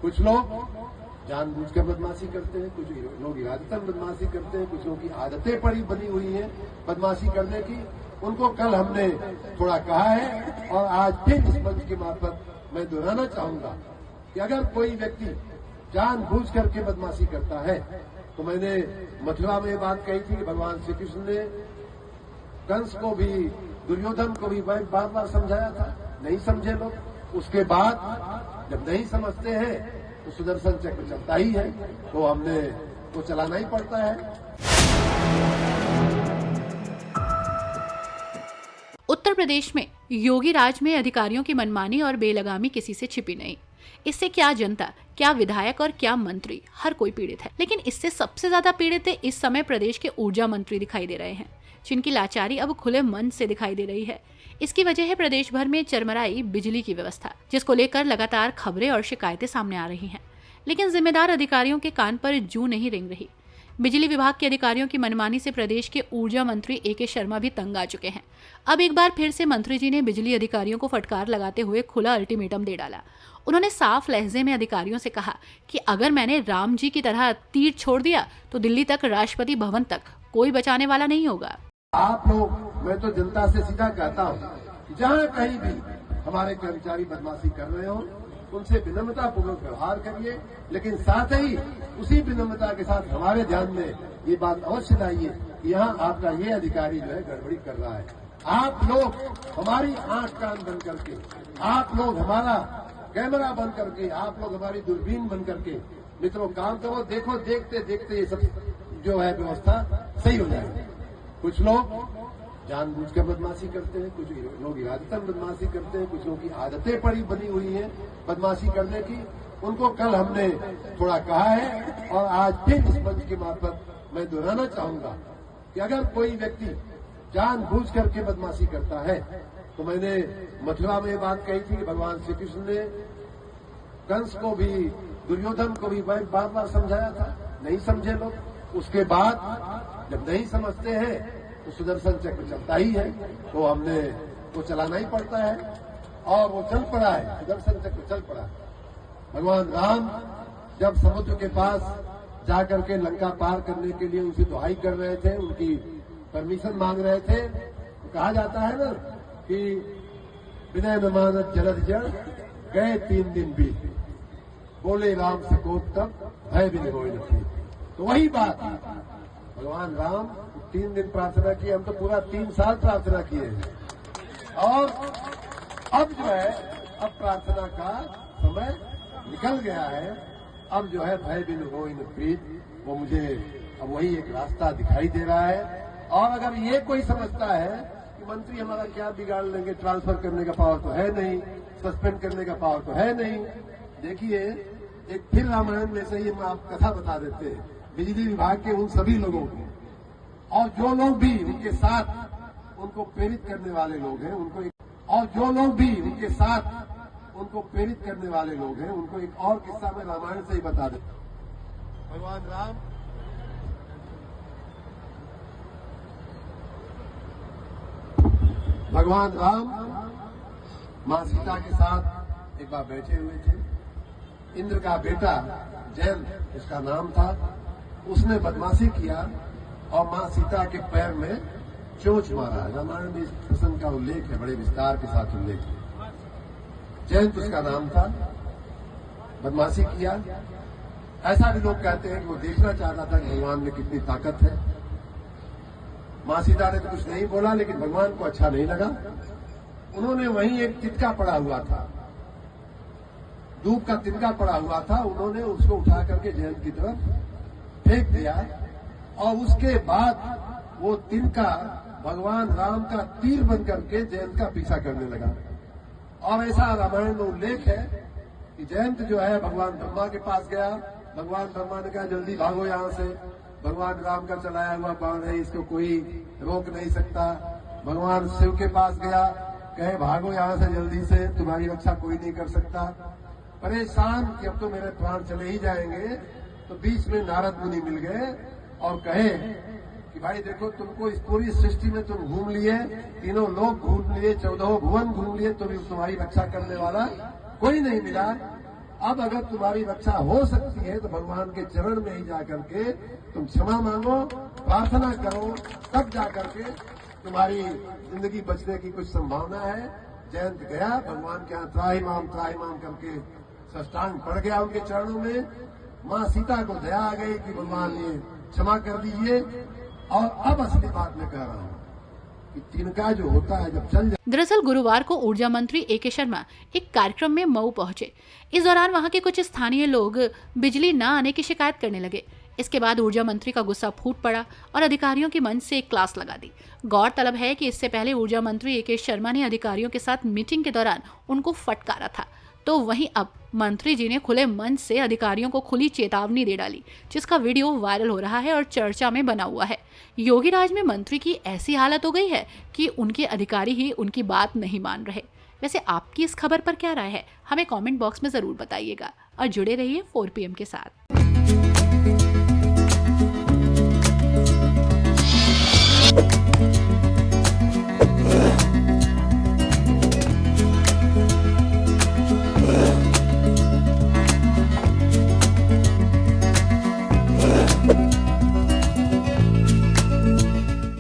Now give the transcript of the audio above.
कुछ लोग जानबूझकर बदमाशी करते हैं, कुछ लोग इरादतन बदमाशी करते हैं, कुछ लोगों की आदतें पड़ी बनी हुई हैं बदमाशी करने की। उनको कल हमने थोड़ा कहा है और आज फिर इस मंच के मार्फत मैं दोहराना चाहूंगा कि अगर कोई व्यक्ति जानबूझ करके बदमाशी करता है, तो मैंने मथुरा में बात कही थी कि भगवान श्री कृष्ण ने कंस को भी, दुर्योधन को भी बार बार समझाया था, नहीं समझे लोग। उसके बाद जब नहीं समझते हैं तो सुदर्शन चक्र चलता ही है, तो हमने वो चलाना ही पड़ता है। उत्तर प्रदेश में योगी राज में अधिकारियों की मनमानी और बेलगामी किसी से छिपी नहीं। इससे क्या जनता, क्या विधायक और क्या मंत्री, हर कोई पीड़ित है। लेकिन इससे सबसे ज्यादा पीड़ित इस समय प्रदेश के ऊर्जा मंत्री दिखाई दे रहे हैं, जिनकी लाचारी अब खुले मन से दिखाई दे रही है। इसकी वजह है प्रदेश भर में चरमराई बिजली की व्यवस्था, जिसको लेकर लगातार खबरें और शिकायतें सामने आ रही हैं। लेकिन जिम्मेदार अधिकारियों के कान पर जूं नहीं रेंग रही। बिजली विभाग के अधिकारियों की मनमानी से प्रदेश के ऊर्जा मंत्री ए.के. शर्मा भी तंग आ चुके हैं। अब एक बार फिर से मंत्री जी ने बिजली अधिकारियों को फटकार लगाते हुए खुला अल्टीमेटम दे डाला। उन्होंने साफ लहजे में अधिकारियों से कहा कि अगर मैंने राम जी की तरह तीर छोड़ दिया तो दिल्ली तक, राष्ट्रपति भवन तक कोई बचाने वाला नहीं होगा। आप लोग, मैं तो जनता से सीधा कहता हूँ, जहाँ कहीं भी हमारे कर्मचारी बदमाशी कर रहे हो, उनसे विनम्रता पूर्वक व्यवहार करिए, लेकिन साथ ही उसी विनम्रता के साथ हमारे ध्यान में ये बात अवश्य लाइए कि यहाँ आपका ये अधिकारी जो है गड़बड़ी कर रहा है। आप लोग हमारी आंख कान बंद करके, आप लोग हमारा कैमरा बंद करके, आप लोग हमारी दूरबीन बंद करके मित्रों काम करो। देखो, देखते देखते ये सब जो है व्यवस्था सही हो जाएगी। कुछ लोग जानबूझकर बदमाशी करते हैं, कुछ लोग इरादतन बदमाशी करते हैं, कुछ लोगों की आदतें पड़ी बनी हुई हैं बदमाशी करने की। उनको कल हमने थोड़ा कहा है और आज फिर इस मंच के मार्फत मैं दोहराना चाहूंगा कि अगर कोई व्यक्ति जानबूझ करके बदमाशी करता है, तो मैंने मथुरा में बात कही थी कि भगवान श्री कृष्ण ने कंस को भी, दुर्योधन को भी बार बार समझाया था, नहीं समझे लोग। उसके बाद जब नहीं समझते हैं तो सुदर्शन चक्र चलता ही है, तो हमने वो चलाना ही पड़ता है और वो चल पड़ा है, सुदर्शन चक्र चल पड़ा है। भगवान राम जब समुद्र के पास जाकर के लंका पार करने के लिए उनसे दुहाई कर रहे थे, उनकी परमिशन मांग रहे थे, तो कहा जाता है ना कि विनय न मानत जलद जड़ गए 3 दिन बीत, बोले राम से कोप तब भय बिन होय न थी। तो वही बात, भगवान राम 3 दिन प्रार्थना की, हम तो पूरा 3 साल प्रार्थना किए हैं। और अब जो है, अब प्रार्थना का समय निकल गया है। अब जो है भय बिन होय न प्रीत, वो मुझे अब वही एक रास्ता दिखाई दे रहा है। और अगर ये कोई समझता है कि मंत्री हमारा क्या बिगाड़ लेंगे, ट्रांसफर करने का पावर तो है नहीं, सस्पेंड करने का पावर तो है नहीं। देखिए, एक फिर रामायण में से ही हम आप कथा बता देते हैं बिजली विभाग के उन सभी लोगों की, और जो लोग भी उनके साथ उनको प्रेरित करने वाले लोग हैं, उनको प्रेरित करने वाले लोग हैं, उनको एक और किस्सा में रामायण से ही बता देता हूं। भगवान राम मां सीता के साथ एक बार बैठे हुए थे। इंद्र का बेटा जयंत उसका नाम था, उसने बदमाशी किया और मां सीता के पैर में चोंच मारा। रामायण में इस प्रसंग का उल्लेख है, बड़े विस्तार के साथ उल्लेख है। जयंत उसका नाम था, बदमाशी किया। ऐसा भी लोग कहते हैं कि वो देखना चाहता था कि भगवान में कितनी ताकत है। मां सीता ने तो कुछ नहीं बोला, लेकिन भगवान को अच्छा नहीं लगा। उन्होंने वहीं एक तिनका पड़ा हुआ था, दूब का तिनका पड़ा हुआ था, उन्होंने उसको उठा करके जयंत की तरफ फेंक दिया और उसके बाद वो तिनका भगवान राम का तीर बन करके जयंत का पीछा करने लगा। और ऐसा रामायण में उल्लेख है कि जयंत जो है भगवान ब्रह्मा के पास गया। भगवान ब्रह्मा ने कहा जल्दी भागो यहां से, भगवान राम का चलाया हुआ बाण है, इसको कोई रोक नहीं सकता। भगवान शिव के पास गया, कहे भागो यहां से जल्दी से, तुम्हारी रक्षा कोई नहीं कर सकता। परेशान कि अब तो मेरे प्राण चले ही जाएंगे, तो बीच में नारद मुनि मिल गए और कहे कि भाई देखो, तुमको इस पूरी सृष्टि में तुम घूम लिए, तीनों लोग घूम लिए, 14 भुवन घूम लिए, तो भी तुम्हारी रक्षा करने वाला कोई नहीं मिला। अब अगर तुम्हारी रक्षा हो सकती है तो भगवान के चरण में ही जाकर के तुम क्षमा मांगो, प्रार्थना करो, तब जाकर के तुम्हारी जिंदगी बचने की कुछ संभावना है। जयंत गया भगवान के यहाँ त्राहिमाम करके साष्टांग पड़ गया उनके चरणों में। माँ सीता को दया आ गई कि भगवान ने क्षमा कर दीजिए। और अब असली बात मैं कह रहा हूँ कि तिनका जो होता है जब चल जाए। दरअसल गुरुवार को ऊर्जा मंत्री ए.के. शर्मा एक कार्यक्रम में मऊ पहुंचे। इस दौरान वहां के कुछ स्थानीय लोग बिजली न आने की शिकायत करने लगे। इसके बाद ऊर्जा मंत्री का गुस्सा फूट पड़ा और अधिकारियों की मंच से एक क्लास लगा दी। गौरतलब है कि इससे पहले ऊर्जा मंत्री ए.के. शर्मा ने अधिकारियों के साथ मीटिंग के दौरान उनको फटकारा था। तो वहीं अब मंत्री जी ने खुले मंच से अधिकारियों को खुली चेतावनी दे डाली, जिसका वीडियो वायरल हो रहा है और चर्चा में बना हुआ है। योगी राज में मंत्री की ऐसी हालत हो गई है कि उनके अधिकारी ही उनकी बात नहीं मान रहे। वैसे आपकी इस खबर पर क्या राय है, हमें कमेंट बॉक्स में जरूर बताइएगा और जुड़े रहिए 4 PM के साथ।